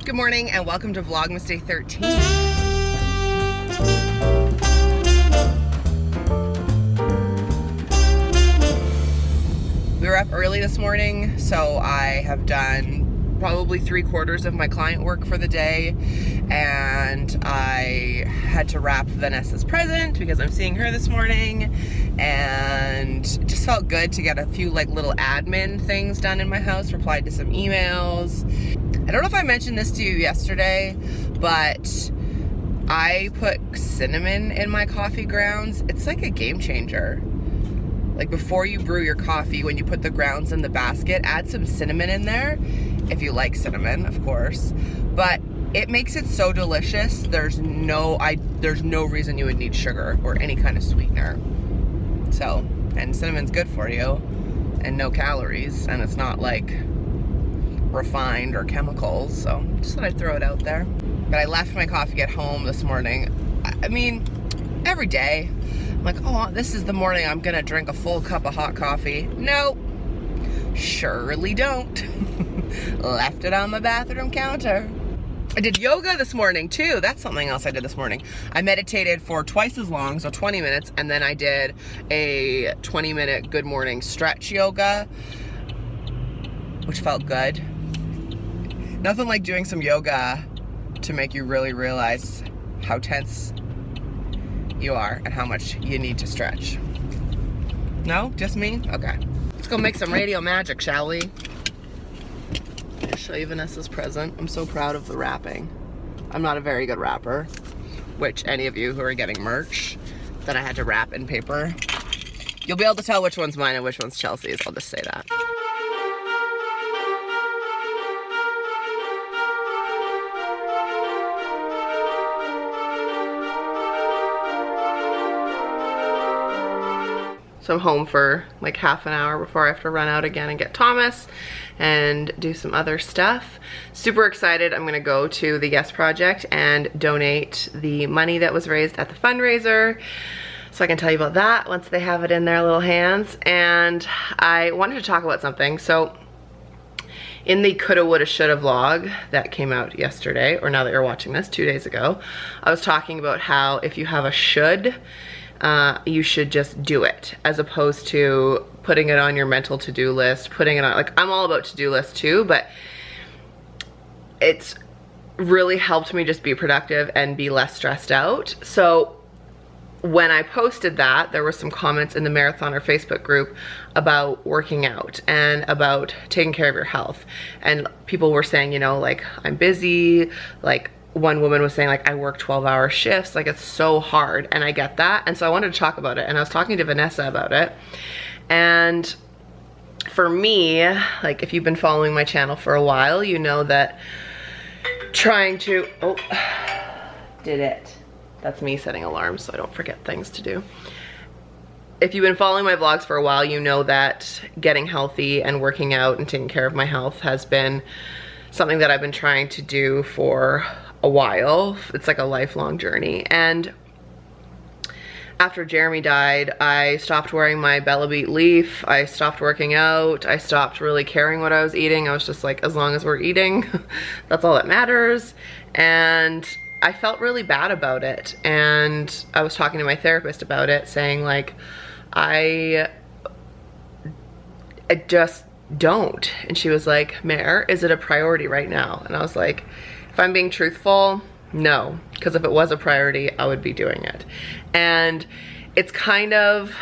Good morning and welcome to Vlogmas Day 13. We were up early this morning, so I have done probably 3/4 of my client work for the day, and I had to wrap Vanessa's present because I'm seeing her this morning, and it just felt good to get a few little admin things done in my house, replied to some emails. I don't know if I mentioned this to you yesterday, but I put cinnamon in my coffee grounds. It's like a game changer. Like before you brew your coffee, when you put the grounds in the basket, add some cinnamon in there, if you like cinnamon, of course. But it makes it so delicious. There's no reason you would need sugar or any kind of sweetener. So, and cinnamon's good for you and no calories, and it's not like refined or chemicals, so just thought I'd throw it out there. But I left my coffee at home this morning. I mean, every day I'm like, oh, this is the morning I'm gonna drink a full cup of hot coffee. Nope, surely don't. Left it on my bathroom counter. I did yoga this morning too. That's something else I did this morning. I meditated for twice as long, so 20 minutes, and then I did a 20-minute good morning stretch yoga, which felt good. Nothing like doing some yoga to make you really realize how tense you are and how much you need to stretch. No? Just me? Okay. Let's go make some radio magic, shall we? I'll show you Vanessa's present. I'm so proud of the wrapping. I'm not a very good wrapper, which any of you who are getting merch that I had to wrap in paper, you'll be able to tell which one's mine and which one's Chelsea's. I'll just say that. So I'm home for like half an hour before I have to run out again and get Thomas and do some other stuff. Super excited. I'm gonna go to the Yes Project and donate the money that was raised at the fundraiser. So I can tell you about that once they have it in their little hands. And I wanted to talk about something. So in the coulda, woulda, shoulda vlog that came out yesterday, or now that you're watching this, 2 days ago, I was talking about how if you have a should, you should just do it, as opposed to putting it on your mental to-do list, putting it on, like, I'm all about to-do lists too, but it's really helped me just be productive and be less stressed out. So when I posted that, there were some comments in the Mareathoner Facebook group about working out and about taking care of your health. And people were saying, you know, like, I'm busy, like, one woman was saying, like, I work 12-hour shifts, like, it's so hard, and I get that. And so I wanted to talk about it, and I was talking to Vanessa about it. And for me, like, if you've been following my channel for a while, you know that trying to, oh, did it. That's me setting alarms so I don't forget things to do. If you've been following my vlogs for a while, you know that getting healthy and working out and taking care of my health has been something that I've been trying to do for a while. It's like a lifelong journey. And after Jeremy died, I stopped wearing my Bella Beat leaf. I stopped working out. I stopped really caring what I was eating. I was just like, as long as we're eating, that's all that matters. And I felt really bad about it. And I was talking to my therapist about it, saying, like, I just don't. And she was like, Mare, is it a priority right now? And I was like, if I'm being truthful, no, because if it was a priority, I would be doing it. And it's kind of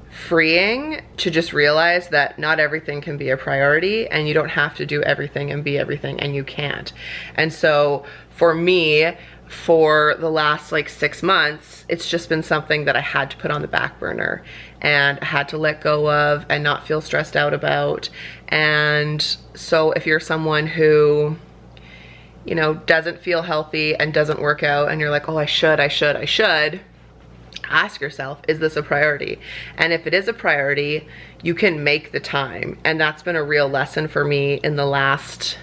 freeing to just realize that not everything can be a priority, and you don't have to do everything and be everything, and you can't. And so for me, for the last like 6 months, it's just been something that I had to put on the back burner and I had to let go of and not feel stressed out about. And so if you're someone who, you know, doesn't feel healthy and doesn't work out, and you're like, oh, I should, ask yourself, is this a priority? And if it is a priority, you can make the time. And that's been a real lesson for me in the last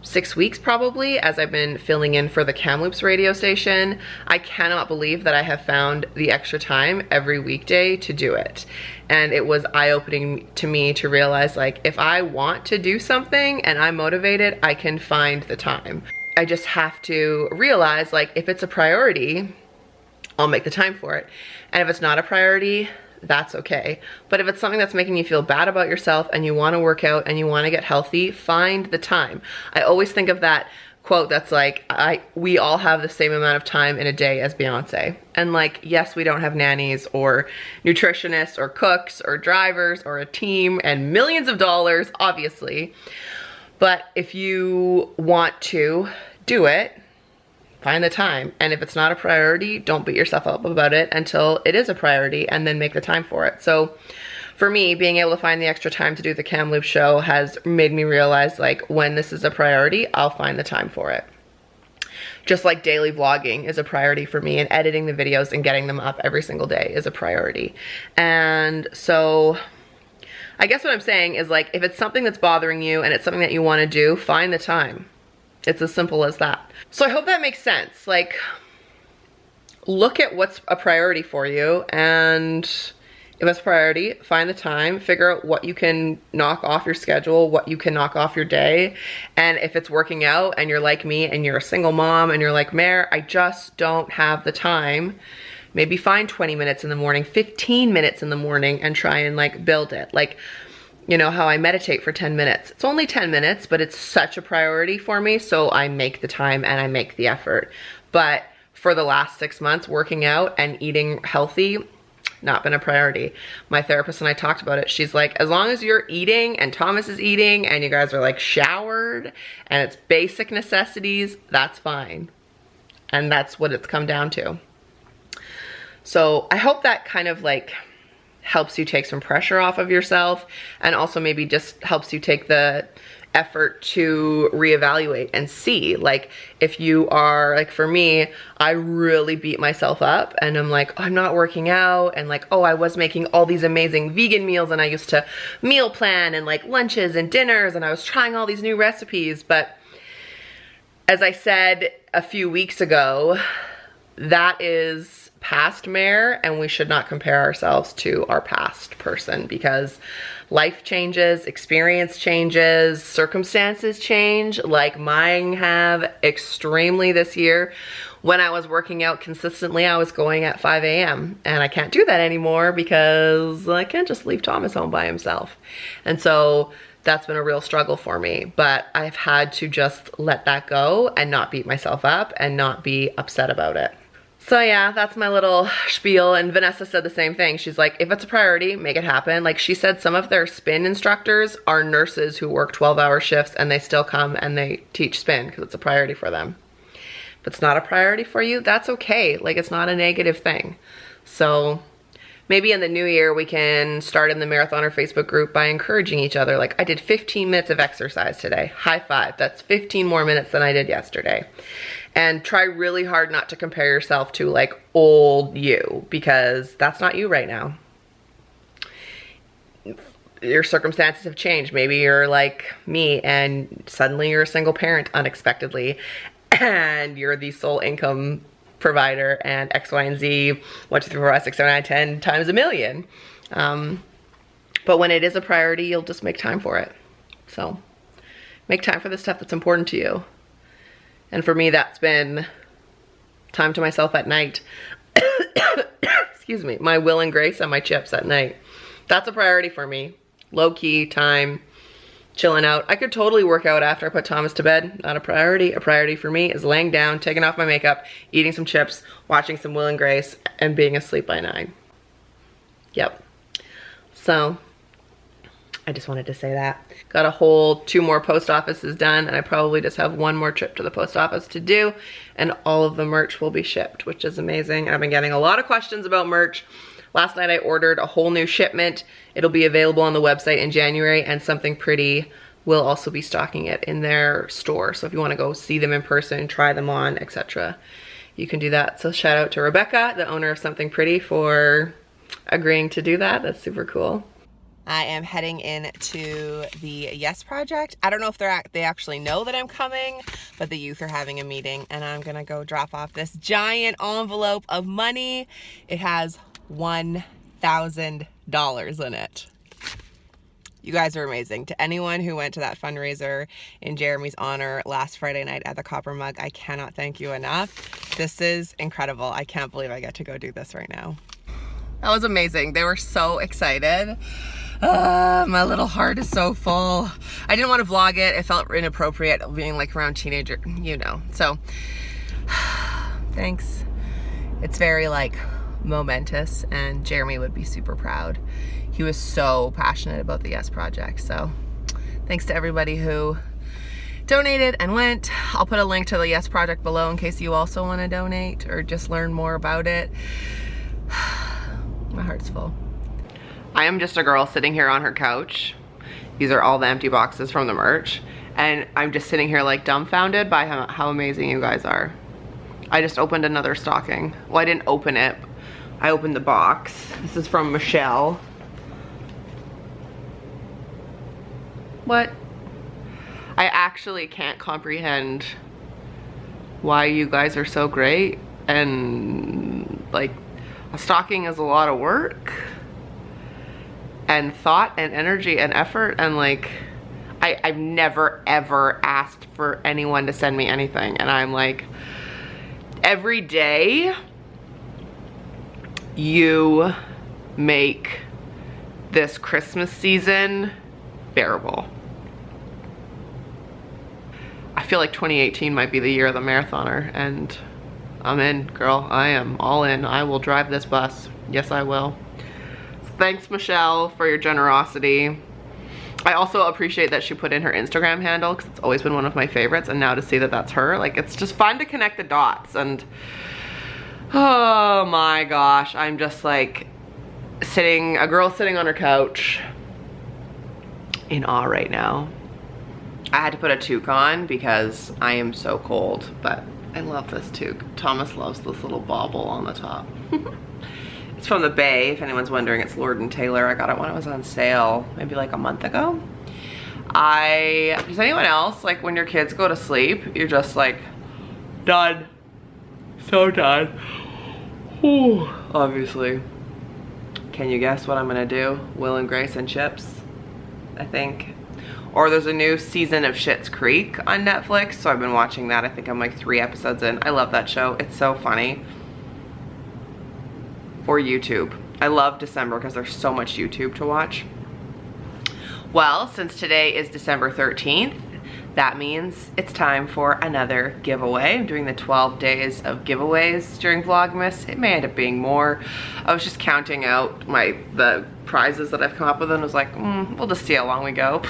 6 weeks probably, as I've been filling in for the Kamloops radio station. I cannot believe that I have found the extra time every weekday to do it. And it was eye-opening to me to realize, like, if I want to do something and I'm motivated, I can find the time. I just have to realize, like, if it's a priority, I'll make the time for it. And if it's not a priority, that's okay. But if it's something that's making you feel bad about yourself and you want to work out and you want to get healthy, find the time. I always think of that quote that's like, we all have the same amount of time in a day as Beyonce. And like, yes, we don't have nannies or nutritionists or cooks or drivers or a team and millions of dollars, obviously. But if you want to do it, find the time. And if it's not a priority, don't beat yourself up about it until it is a priority, and then make the time for it. So for me, being able to find the extra time to do the Kamloops show has made me realize, like, when this is a priority, I'll find the time for it. Just like daily vlogging is a priority for me, and editing the videos and getting them up every single day is a priority. And so I guess what I'm saying is, like, if it's something that's bothering you and it's something that you want to do, find the time. It's as simple as that. So I hope that makes sense. Like, look at what's a priority for you, and if it's a priority, find the time, figure out what you can knock off your schedule, what you can knock off your day. And if it's working out and you're like me and you're a single mom and you're like, Mare, I just don't have the time, maybe find 20 minutes in the morning, 15 minutes in the morning, and try and, like, build it. Like, you know how I meditate for 10 minutes. It's only 10 minutes, but it's such a priority for me, so I make the time and I make the effort. But for the last 6 months, working out and eating healthy, not been a priority. My therapist and I talked about it. She's like, as long as you're eating and Thomas is eating and you guys are, like, showered and it's basic necessities, that's fine. And that's what it's come down to. So I hope that kind of, like, helps you take some pressure off of yourself, and also maybe just helps you take the effort to reevaluate and see, like, if you are, like, for me, I really beat myself up and I'm like, oh, I'm not working out, and like, oh, I was making all these amazing vegan meals and I used to meal plan and, like, lunches and dinners, and I was trying all these new recipes. But as I said a few weeks ago, that is past Mare, and we should not compare ourselves to our past person, because life changes, experience changes, circumstances change, like mine have extremely this year. When I was working out consistently, I was going at 5 a.m. and I can't do that anymore because I can't just leave Thomas home by himself. And so that's been a real struggle for me, but I've had to just let that go and not beat myself up and not be upset about it. So yeah, that's my little spiel. And Vanessa said the same thing. She's like, if it's a priority, make it happen. Like, she said some of their spin instructors are nurses who work 12-hour shifts and they still come and they teach spin because it's a priority for them. If it's not a priority for you, that's okay. Like, it's not a negative thing. So maybe in the new year, we can start in the Mareathoner Facebook group by encouraging each other. Like, I did 15 minutes of exercise today. High five. That's 15 more minutes than I did yesterday. And try really hard not to compare yourself to, like, old you, because that's not you right now. Your circumstances have changed. Maybe you're like me and suddenly you're a single parent unexpectedly and you're the sole income provider and X, Y, and Z, 1, 2, 3, 4, 5, 6, 7, 8, 10 times a million. But when it is a priority, you'll just make time for it. So make time for the stuff that's important to you. And for me, that's been time to myself at night. Excuse me, my Will and Grace and my chips at night. That's a priority for me. Low key time, chilling out. I could totally work out after I put Thomas to bed. Not a priority. A priority for me is laying down, taking off my makeup, eating some chips, watching some Will and Grace, and being asleep by 9. Yep. So I just wanted to say that. Got a whole 2 more post offices done, and I probably just have 1 more trip to the post office to do, and all of the merch will be shipped, which is amazing. And I've been getting a lot of questions about merch. Last night I ordered a whole new shipment. It'll be available on the website in January, and Something Pretty will also be stocking it in their store. So if you want to go see them in person, try them on, etc., you can do that. So shout out to Rebecca, the owner of Something Pretty, for agreeing to do that. That's super cool. I am heading into the Yes Project. I don't know if they actually know that I'm coming, but the youth are having a meeting, and I'm gonna go drop off this giant envelope of money. It has $1,000 in it. You guys are amazing. To anyone who went to that fundraiser in Jeremy's honor last Friday night at the Copper Mug, I cannot thank you enough. This is incredible. I can't believe I get to go do this right now. That was amazing. They were so excited. My little heart is so full. I didn't want to vlog it. It felt inappropriate being like around teenager, you know. So, thanks. It's very like momentous, and Jeremy would be super proud. He was so passionate about the Yes Project. So thanks to everybody who donated and went. I'll put a link to the Yes Project below in case you also want to donate or just learn more about it. My heart's full. I am just a girl sitting here on her couch. These are all the empty boxes from the merch. And I'm just sitting here like dumbfounded by how amazing you guys are. I just opened another stocking. Well, I didn't open it. I opened the box. This is from Michelle. What? I actually can't comprehend why you guys are so great, and like a stocking is a lot of work and thought and energy and effort, and like I've never ever asked for anyone to send me anything, and I'm like, every day you make this Christmas season bearable. I feel like 2018 might be the year of the Mareathoner, and I'm in, girl. I am all in. I will drive this bus. Yes, I will. So thanks, Michelle, for your generosity. I also appreciate that she put in her Instagram handle, because it's always been one of my favorites, and now to see that that's her, like, it's just fun to connect the dots. And oh my gosh, I'm just like a girl sitting on her couch in awe right now. I had to put a toque on because I am so cold, but I love this toque. Thomas loves this little bauble on the top. It's from the Bay, if anyone's wondering. It's Lord & Taylor. I got it when it was on sale, maybe like a month ago. Does anyone else, like when your kids go to sleep, you're just like, done. So done. Ooh, obviously. Can you guess what I'm gonna do? Will and Grace and Chips, I think. Or there's a new season of Schitt's Creek on Netflix, so I've been watching that. I think I'm like 3 episodes in. I love that show. It's so funny. Or YouTube. I love December because there's so much YouTube to watch. Well, since today is December 13th, that means it's time for another giveaway. I'm doing the 12 days of giveaways during Vlogmas. It may end up being more. I was just counting out the prizes that I've come up with, and was like, we'll just see how long we go.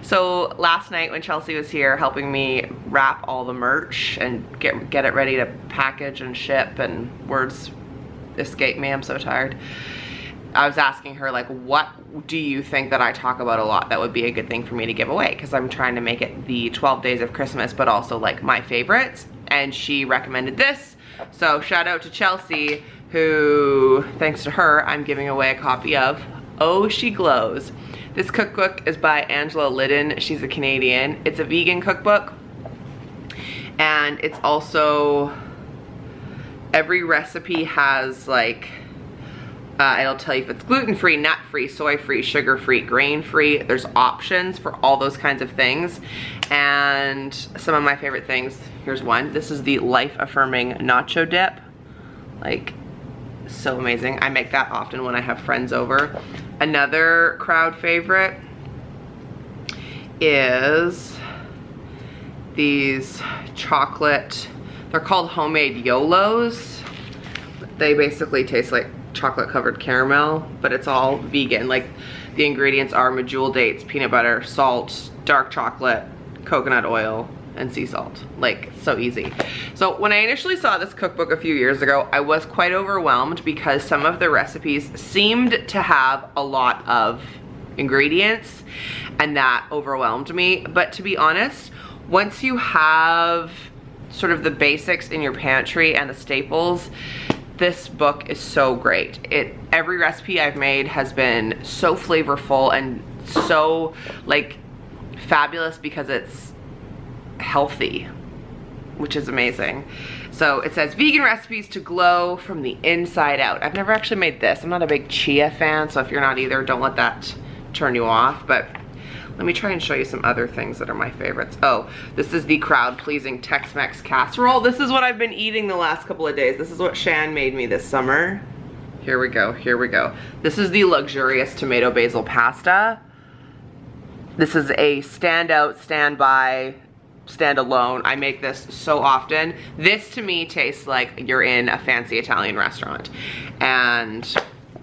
So last night when Chelsea was here helping me wrap all the merch and get it ready to package and ship, and words escape me, I'm so tired. I was asking her, like, what do you think that I talk about a lot that would be a good thing for me to give away? Because I'm trying to make it the 12 days of Christmas, but also like my favorites. And she recommended this. So shout out to Chelsea, who, thanks to her, I'm giving away a copy of Oh She Glows. This cookbook is by Angela Liddon. She's a Canadian. It's a vegan cookbook. And it's also, every recipe has like, it'll tell you if it's gluten-free, nut-free, soy-free, sugar-free, grain-free. There's options for all those kinds of things. And some of my favorite things, here's one. This is the life-affirming nacho dip. Like, so amazing. I make that often when I have friends over. Another crowd favorite is these chocolate, they're called homemade YOLOs. They basically taste like chocolate covered caramel, but it's all vegan. Like, the ingredients are medjool dates, peanut butter, salt, dark chocolate, coconut oil, and sea salt. Like, so easy. So when I initially saw this cookbook a few years ago, I was quite overwhelmed because some of the recipes seemed to have a lot of ingredients, and that overwhelmed me. But to be honest, once you have sort of the basics in your pantry and the staples, this book is so great. Every recipe I've made has been so flavorful and so like fabulous because it's healthy, which is amazing. So it says vegan recipes to glow from the inside out. I've never actually made this. I'm not a big chia fan, so if you're not either, don't let that turn you off. But let me try and show you some other things that are my favorites. Oh, this is the crowd-pleasing Tex-Mex casserole. This is what I've been eating the last couple of days. This is what Shan made me this summer. Here we go, here we go. This is the luxurious tomato basil pasta. This is a standout, standby, standalone. I make this so often. This to me tastes like you're in a fancy Italian restaurant. And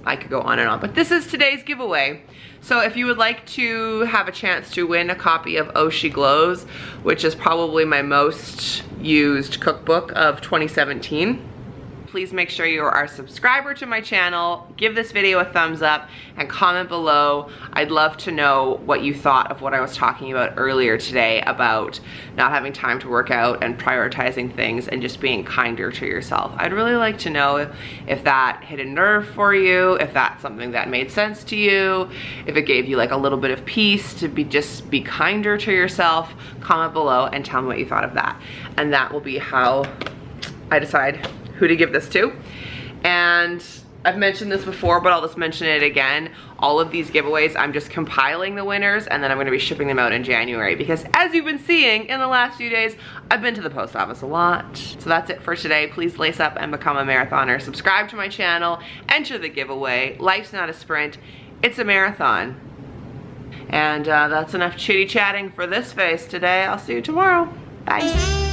I could go on and on, but this is today's giveaway. So if you would like to have a chance to win a copy of Oh She Glows, which is probably my most used cookbook of 2017, please make sure you are a subscriber to my channel, give this video a thumbs up, and comment below. I'd love to know what you thought of what I was talking about earlier today about not having time to work out and prioritizing things and just being kinder to yourself. I'd really like to know if that hit a nerve for you, if that's something that made sense to you, if it gave you like a little bit of peace to just be kinder to yourself. Comment below and tell me what you thought of that. And that will be how I decide who to give this to. And I've mentioned this before, but I'll just mention it again. All of these giveaways, I'm just compiling the winners and then I'm gonna be shipping them out in January because as you've been seeing in the last few days, I've been to the post office a lot. So that's it for today. Please lace up and become a marathoner. Subscribe to my channel, enter the giveaway. Life's not a sprint, it's a marathon. And that's enough chitty chatting for this face today. I'll see you tomorrow. Bye.